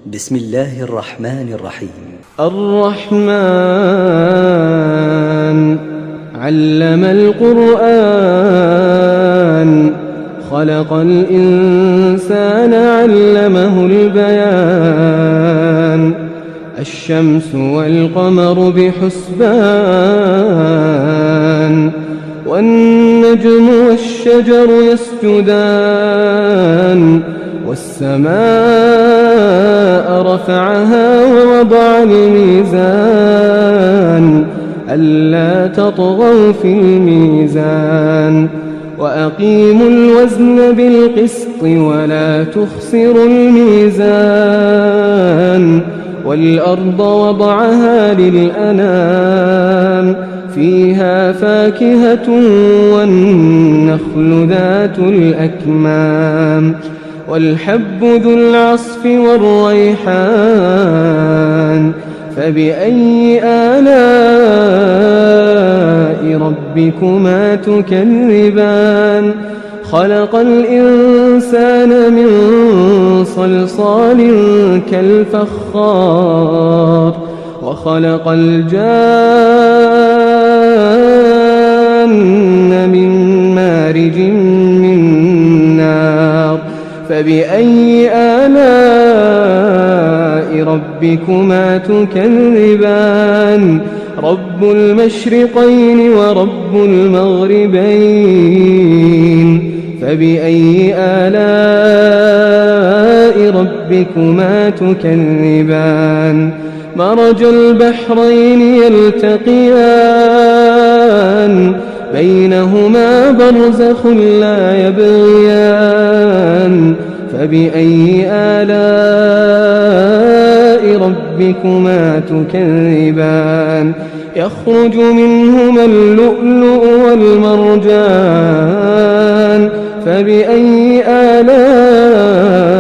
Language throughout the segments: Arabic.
بسم الله الرحمن الرحيم. الرحمن علم القرآن خلق الإنسان علمه البيان الشمس والقمر بحسبان والنجم والشجر يسجدان والسماء رفعها ووضع الميزان ألا تطغوا في الميزان وأقيموا الوزن بالقسط ولا تخسروا الميزان والأرض وضعها للأنام فيها فاكهة والنخل ذات الأكمام والحب ذو العصف والريحان فبأي آلاء ربكما تكذبان خلق الإنسان من صلصال كالفخار وخلق الجان من مارج من نار فبأي آلاء ربكما تكذبان رب المشرقين ورب المغربين فبأي آلاء ربكما تكذبان مرج البحرين يلتقيان بينهما برزخ لا يبغيان فبأي آلاء ربكما تكذبان يخرج منهما اللؤلؤ والمرجان فبأي آلاء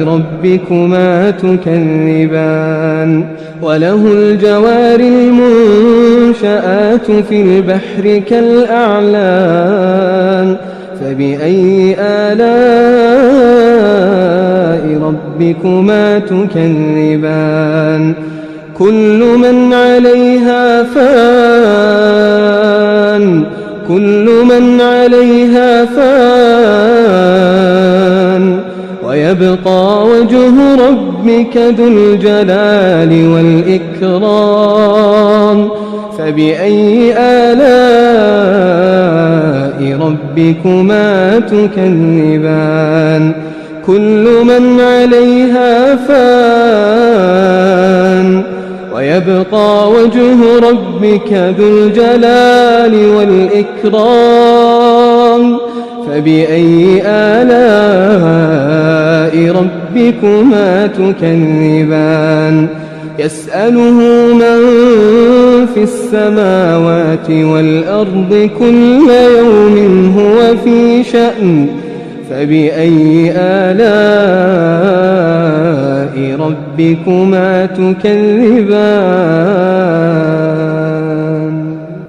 ربكما تكذبان وله الجوار المنشآت في البحر كالأعلام فبأي آلاء ربكما تكذبان كل من عليها فان ويبقى وجه ربك ذو الجلال والإكرام فبأي آلاء ربكما تكذبان كل من عليها فان ويبقى وجه ربك ذو الجلال والإكرام فبأي آلاء ربكما تكذبان يسأله من في السماوات والأرض كل يوم هو في شأن فبأي آلاء ربكما تكذبان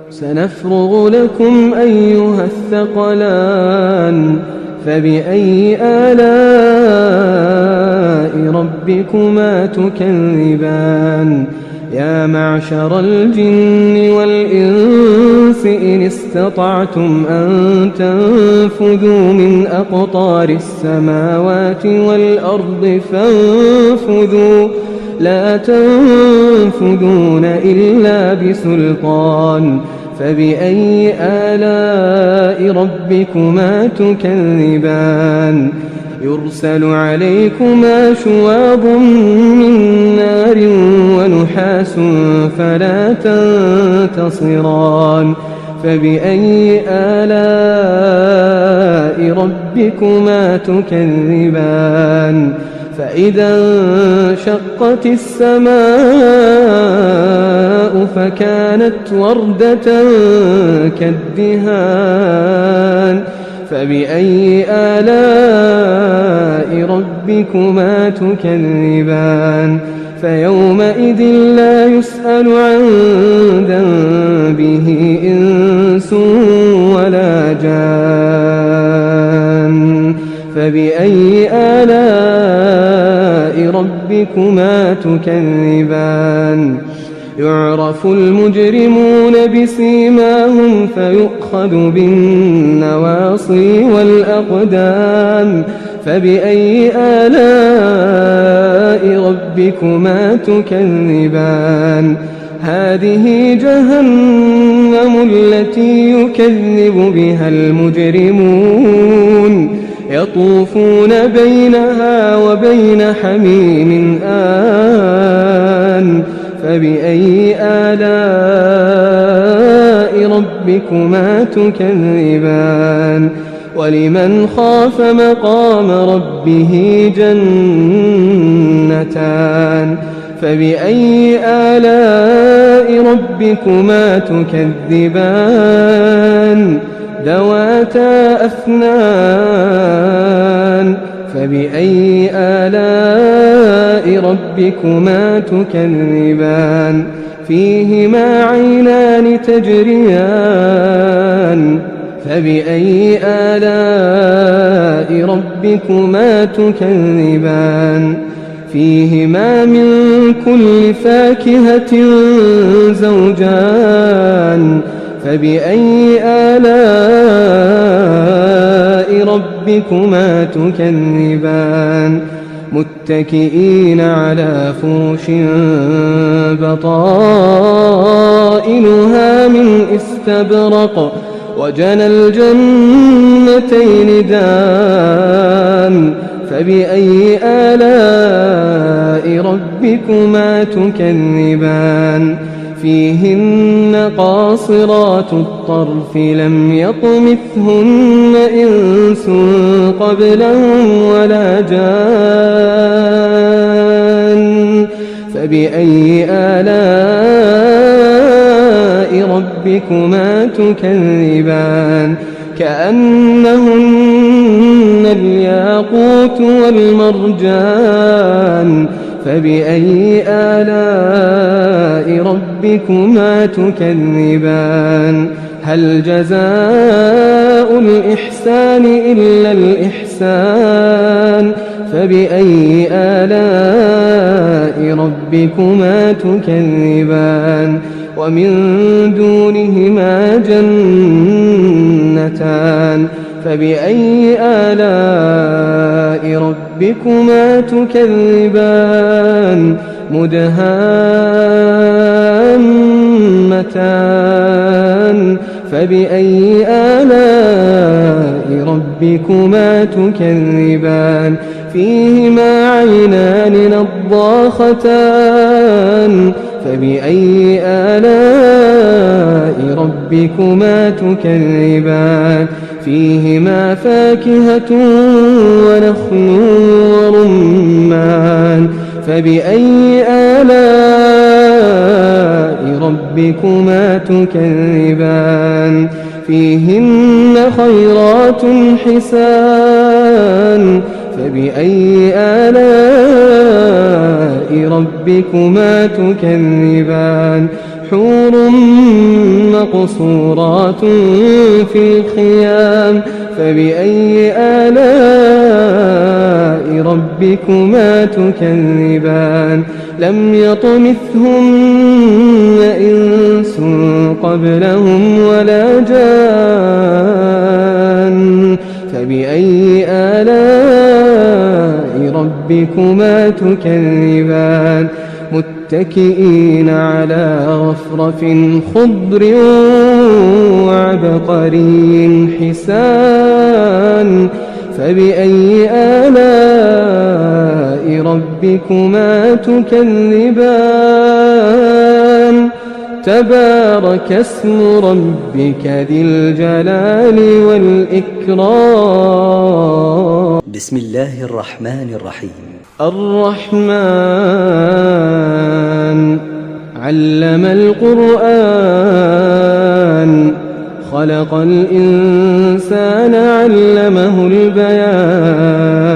سنفرغ لكم أيها الثقلان فبأي آلاء ربكما تكذبان يا معشر الجن والإنس إن استطعتم أن تنفذوا من أقطار السماوات والأرض فانفذوا لا تنفذون إلا بسلطان فبأي آلاء ربكما تكذبان يرسل عليكما شواظ من نار ونحاس فلا تنتصران فبأي آلاء ربكما تكذبان فإذا انشقت السماء فكانت وردة كالدهان فبأي آلاء ربكما تكذبان فيومئذ لا يسأل عن ذنبه إنس ولا جان فبأي آلاء ربكما تكذبان يعرف المجرمون بسيماهم فيؤخذ بالنواصي والأقدام فبأي آلاء ربكما تكذبان هذه جهنم التي يكذب بها المجرمون يطوفون بينها وبين حميم آن فبأي آلاء ربكما تكذبان ولمن خاف مقام ربه جنتان فبأي آلاء ربكما تكذبان ذواتا أفنان فبأي آلاء ربكما تكذبان فيهما عينان تجريان فبأي آلاء ربكما تكذبان فيهما من كل فاكهة زوجان فبأي آلاء ربكما تكذبان متكئين على فرش بطائنها من استبرق وجنى الجنتين دان فبأي آلاء ربكما تكذبان فيهن قاصرات الطرف لم يطمثهن إنس قبلهم ولا جان فبأي آلاء ربكما تكذبان كأنهن الياقوت والمرجان فبأي آلاء ربكما تكذبان هل جزاء الإحسان إلا الإحسان فبأي آلاء ربكما تكذبان ومن دونهما جنتان فبأي آلاء ربكما تكذبان مدهامتان فبأي آلاء ربكما تكذبان فيهما عينان نضاختان فبأي آلاء ربكما تكذبان فيهما فاكهة ونخل ورمان فبأي آلاء ربكما تكذبان فيهن خيرات حسان فبأي آلاء ربكما تكذبان حور مقصورات في الخيام فبأي آلاء ربكما تكذبان لم يطمثهن إنس قبلهم ولا جان فبأي آلاء ربكما تكذبان متكئين على رفرف خضر وعبقري حسان فبأي آلاء ربكما تكذبان تبارك اسم ربك ذي الجلال والإكرام بسم الله الرحمن الرحيم الرحمن علم القرآن خلق الإنسان علمه البيان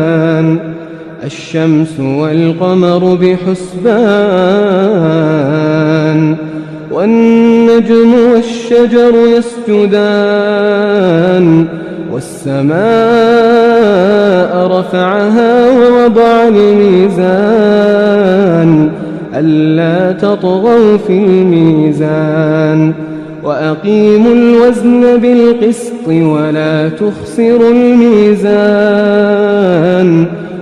الشمس والقمر بحسبان والنجم والشجر يسجدان والسماء رفعها ووضع الميزان ألا تطغوا في الميزان وأقيموا الوزن بالقسط ولا تخسروا الميزان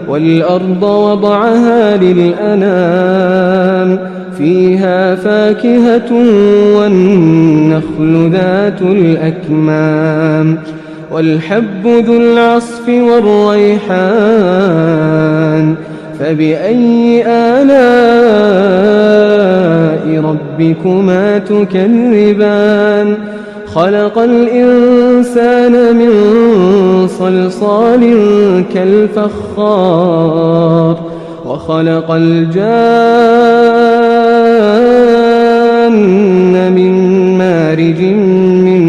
والأرض وضعها للأنام فيها فاكهة والنخل ذات الأكمام والحب ذو العصف والريحان فبأي آلاء ربكما تكذبان خلق الإنسان من صلصال كالفخار وخلق الجان من مارج من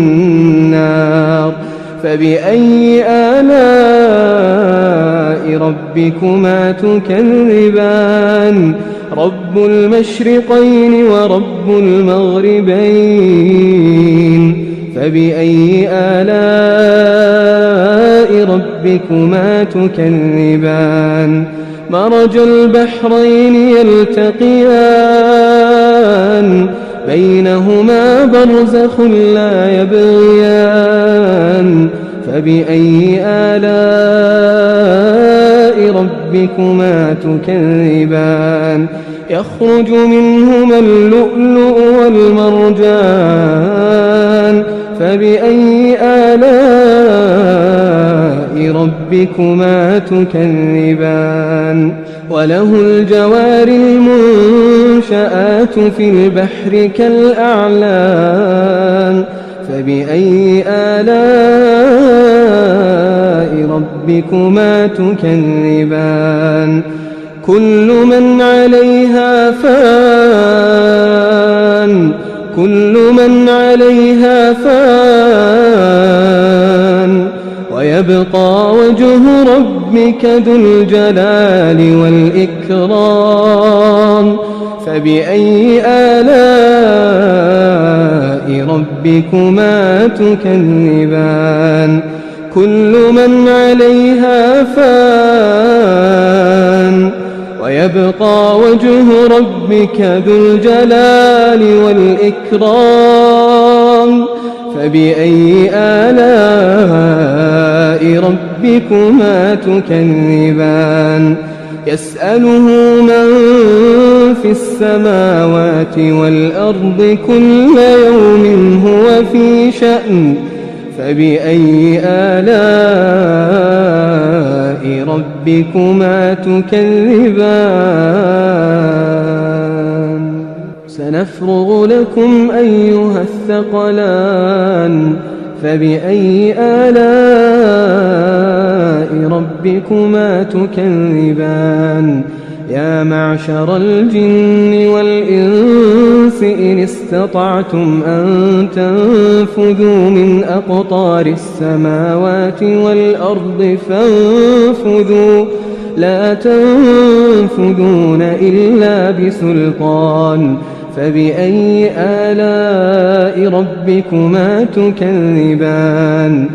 نار فبأي آلاء ربكما تكذبان رب المشرقين ورب المغربين فبأي آلاء ربكما تكذبان مرج البحرين يلتقيان بينهما برزخ لا يبغيان فبأي آلاء ربكما تكذبان يخرج منهما اللؤلؤ والمرجان فبأي آلاء ربكما تكذبان وله الجوار المنشآت في البحر كالأعلام فبأي آلاء ربكما تكذبان كل من عليها فان ويبقى وجه ربك ذو الجلال والإكرام فبأي آلاء ربكما تكذبان كل من عليها فان ويبقى وجه ربك ذو الجلال والإكرام فبأي آلاء ربكما تكذبان يسأله من في السماوات والأرض كل يوم هو في شأن فبأي آلاء ربكما تكذبان سنفرغ لكم أيها الثقلان فبأي آلاء ربكما تكذبان يا معشر الجن والإنس إن استطعتم أن تنفذوا من أقطار السماوات والأرض فانفذوا لا تنفذون إلا بسلطان فبأي آلاء ربكما تكذبان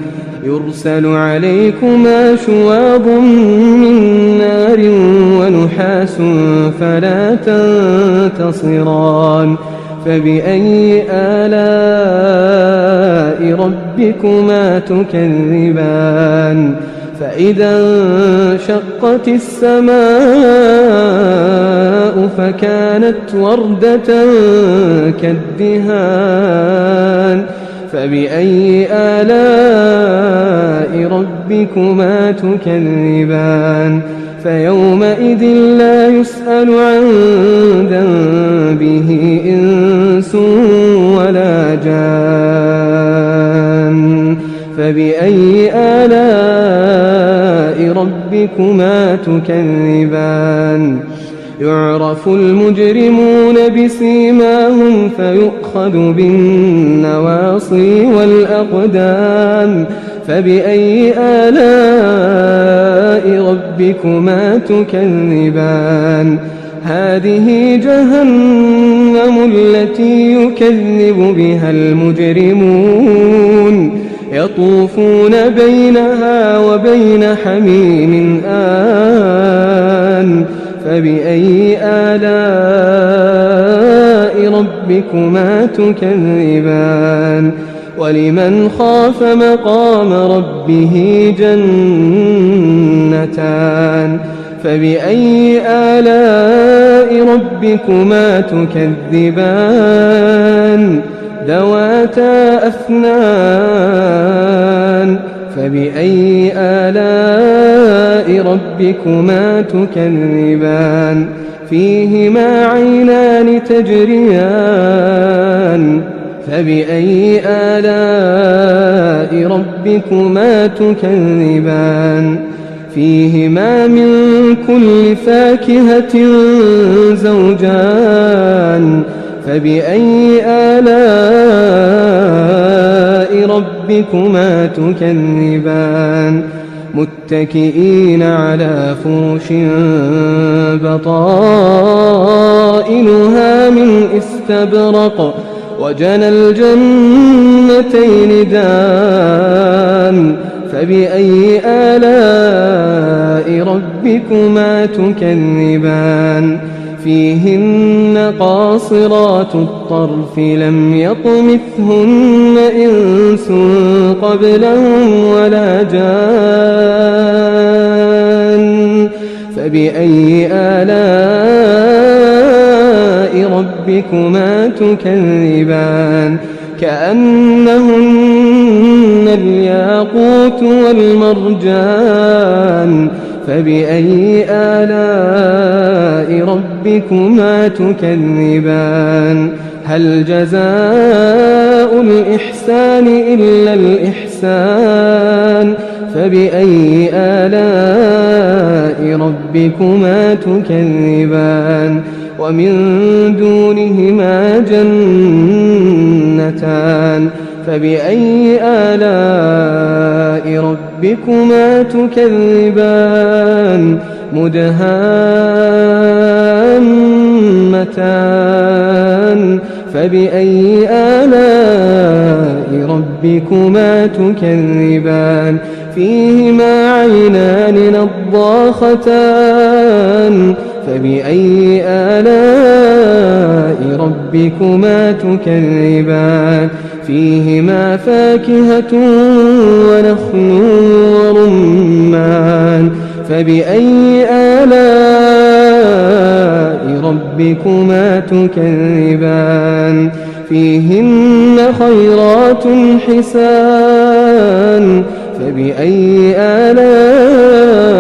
يرسل عليكما شواظ من نار ونحاس فلا تنتصران فبأي آلاء ربكما تكذبان فإذا انشقت السماء فكانت وردة كالدهان فبأي آلاء ربكما تكذبان فيومئذ لا يسأل عن ذنبه إنس ولا جان فبأي آلاء ربكما تكذبان يعرف المجرمون بسيماهم فيؤخذ بالنواصي والأقدام فبأي آلاء ربكما تكذبان هذه جهنم التي يكذب بها المجرمون يطوفون بينها وبين حميم آن فبأي آلاء ربكما تكذبان ولمن خاف مقام ربه جنتان فبأي آلاء ربكما تكذبان ذواتا أفنان فبأي آلاء ربكما تكذبان فيهما عينان تجريان فبأي آلاء ربكما تكذبان فيهما من كل فاكهة زوجان فبأي آلاء ربكما تكذبان متكئين على فرش بطائنها من استبرق وجنى الجنتين دان فبأي آلاء ربكما تكذبان فيهن قاصرات الطرف لم يطمثهن إنس قبلهم ولا جان فبأي آلاء ربكما تكذبان كأنهن الياقوت والمرجان فبأي آلاء ربكما تكذبان هل جزاء الإحسان إلا الإحسان فبأي آلاء ربكما تكذبان ومن دونهما جنتان فبأي آلاء ربكما تكذبان مدهامتان فبأي آلاء ربكما تكذبان فيهما عينان نضاختان فبأي آلاء ربكما تكذبان فيهما فاكهة ونخل ورمان فبأي آلاء ربكما تكذبان فيهن خيرات حسان فبأي آلاء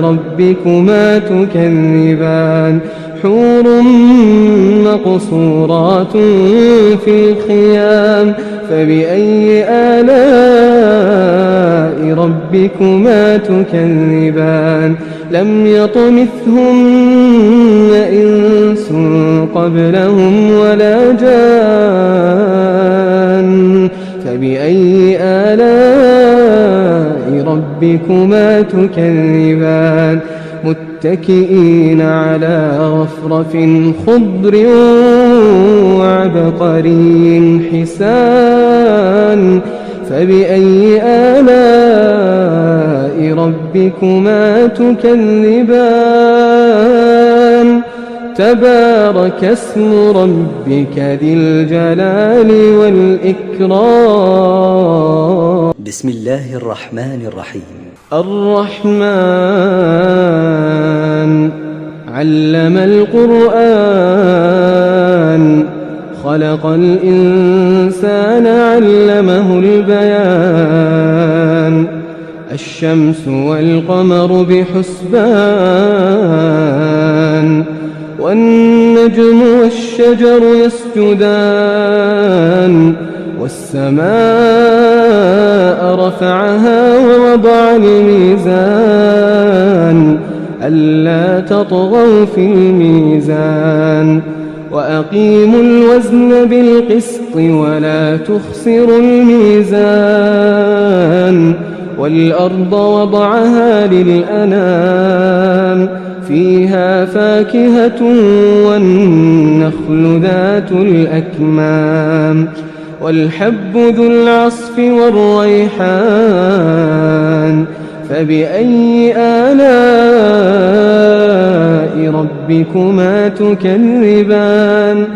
ربكما تكذبان حور مقصورات في الخيام فبأي آلاء ربكما تكذبان لم يطمثهن إنس قبلهم ولا جان فبأي آلاء ربكما تكذبان متكئين على رفرف خضر وعبقري حسان فبأي آلاء ربكما تكذبان تبارك اسم ربك ذي الجلال والإكرام بسم الله الرحمن الرحيم الرحمن علم القرآن خلق الإنسان علمه البيان الشمس والقمر بحسبان والنجم والشجر يسجدان والسماء رفعها ووضع الميزان ألا تطغوا في الميزان وأقيموا الوزن بالقسط ولا تخسروا الميزان والأرض وضعها للأنام فيها فاكهة والنخل ذات الأكمام والحب ذو العصف والريحان فبأي آلاء ربكما تكذبان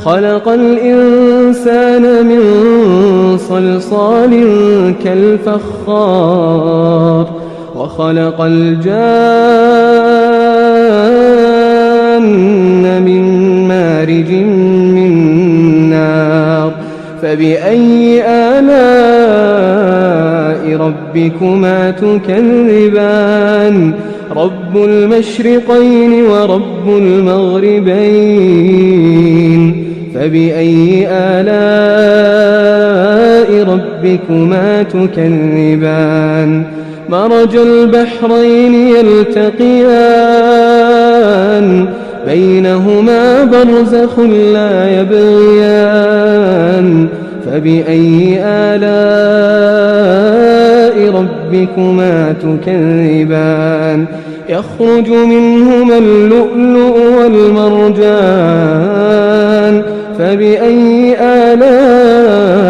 خلق الإنسان من صلصال كالفخار وخلق الجان من مارج من نار فبأي آلاء ربكما تكذبان رب المشرقين ورب المغربين فبأي آلاء ربكما تكذبان مرج البحرين يلتقيان بينهما برزخ لا يبغيان فبأي آلاء ربكما تكذبان يخرج منهما اللؤلؤ والمرجان فبأي آلاء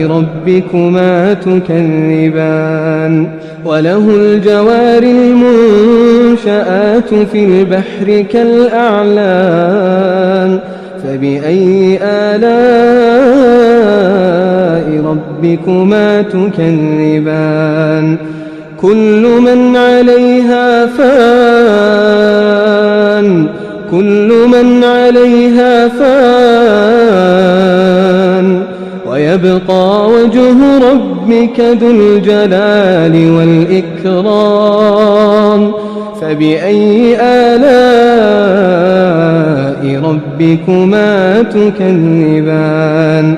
ربكما تكذبان وله الجوار المنشآت في البحر كالأعلام فبأي آلاء ربكما تكذبان كل من عليها فان ويبقى وجه ربك ذو الجلال والإكرام فبأي آلاء ربكما تكذبان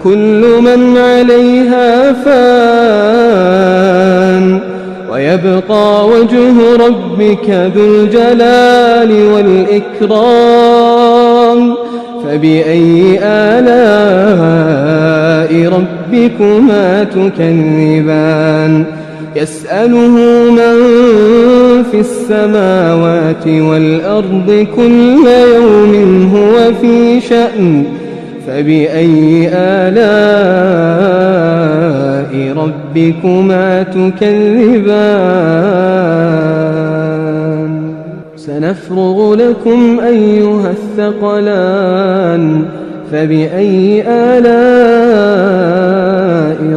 كل من عليها فان ويبقى وجه ربك ذو الجلال والإكرام فبأي آلاء ربكما تكذبان يسأله من في السماوات والأرض كل يوم هو في شأن فبأي آلاء ربكما تكذبان سنفرغ لكم أيها الثقلان فبأي آلاء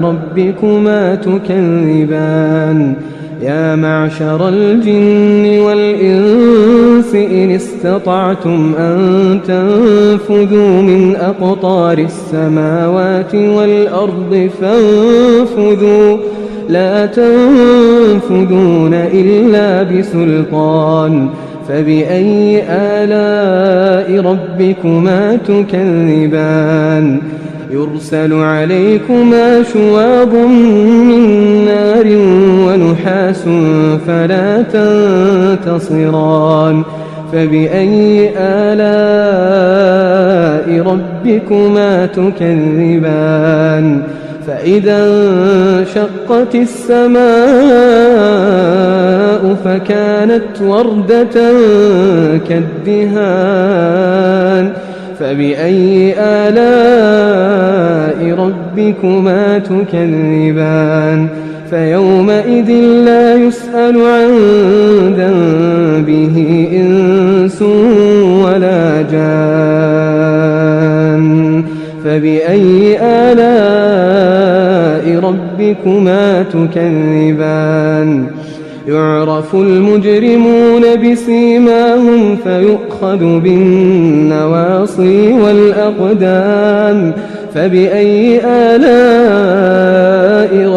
ربكما تكذبان يا معشر الجن والإنس إن استطعتم أن تنفذوا من أقطار السماوات والأرض فانفذوا لا تنفذون إلا بسلطان فبأي آلاء ربكما تكذبان يرسل عليكما شواظ من نار ونحاس فلا تنتصران فبأي آلاء ربكما تكذبان فإذا انشقت السماء فكانت وردة كالدهان فبأي آلاء ربكما تكذبان فيومئذ لا يسأل عن ذنبه إنس ولا جان فبأي آلاء ربكما تكذبان يعرف المجرمون بسيماهم فيؤخذ بالنواصي والأقدام فبأي آلاء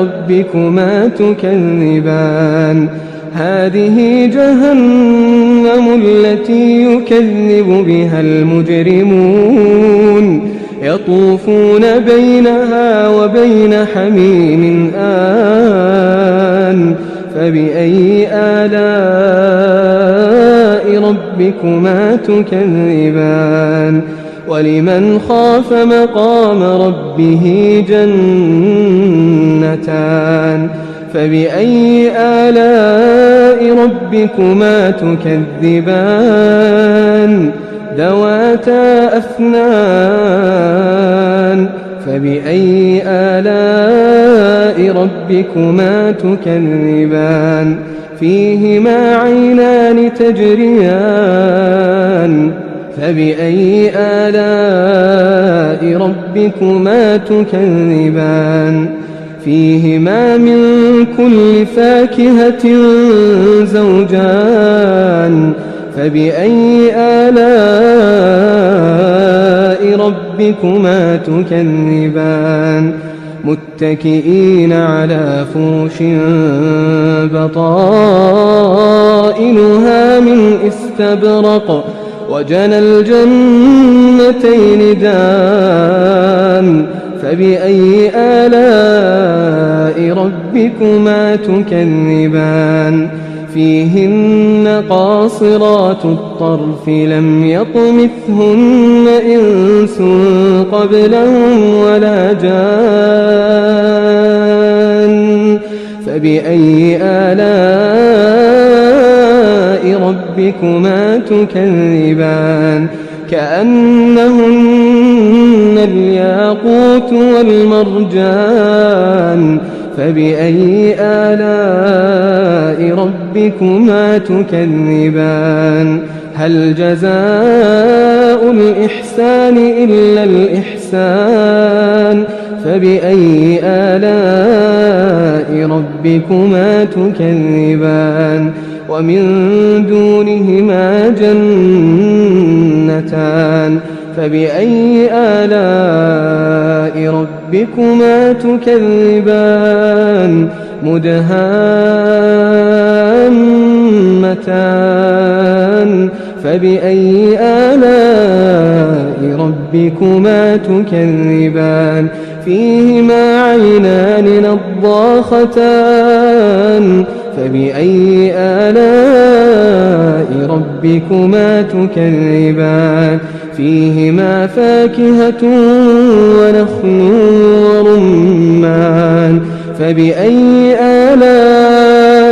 ربكما تكذبان هذه جهنم التي يكذب بها المجرمون يطوفون بينها وبين حميم آن فبأي آلاء ربكما تكذبان ولمن خاف مقام ربه جنتان فبأي آلاء ربكما تكذبان ذواتا أفنان فبأي آلاء ربكما تكذبان فيهما عينان تجريان فبأي آلاء ربكما تكذبان فيهما من كل فاكهة زوجان فبأي آلاء ربكما تكذبان متكئين على فرش بطائنها من استبرق وجنى الجنتين دان فبأي آلاء ربكما تكذبان فيهن قاصرات الطرف لم يطمثهن إنس قبلهم ولا جان فبأي آلاء ربكما تكذبان كأنهن الياقوت والمرجان فبأي آلاء ربكما تكذبان هل جزاء الإحسان إلا الإحسان فبأي آلاء ربكما تكذبان ومن دونهما جنتان فبأي آلاء ربكما تكذبان مدهامتان فبأي آلاء ربكما تكذبان فيهما عينان نضاختان فبأي آلاء ربكما تكذبان فيهما فاكهة ونخل ورمان فبأي آلاء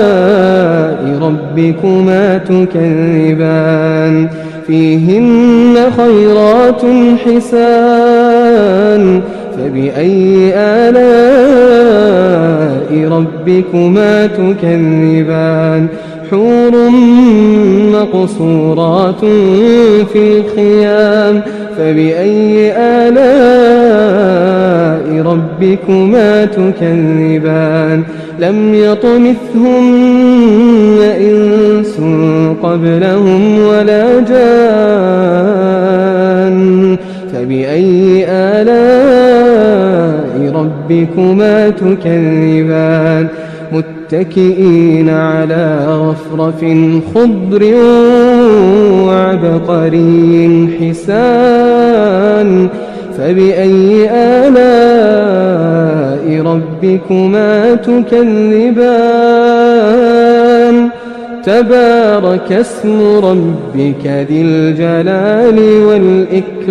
ربكما تكذبان فيهن خيرات حسان فبأي آلاء ربكما تكذبان حور مقصورات في الخيام فبأي آلاء ربكما تكذبان لم يطمثهن إنس قبلهم ولا جان فبأي آلاء ربكما تكذبان متكئين على رفرف خضر وعبقري حسان فبأي آلاء ربكما تكذبان تبارك اسم ربك ذي الجلال والإكرام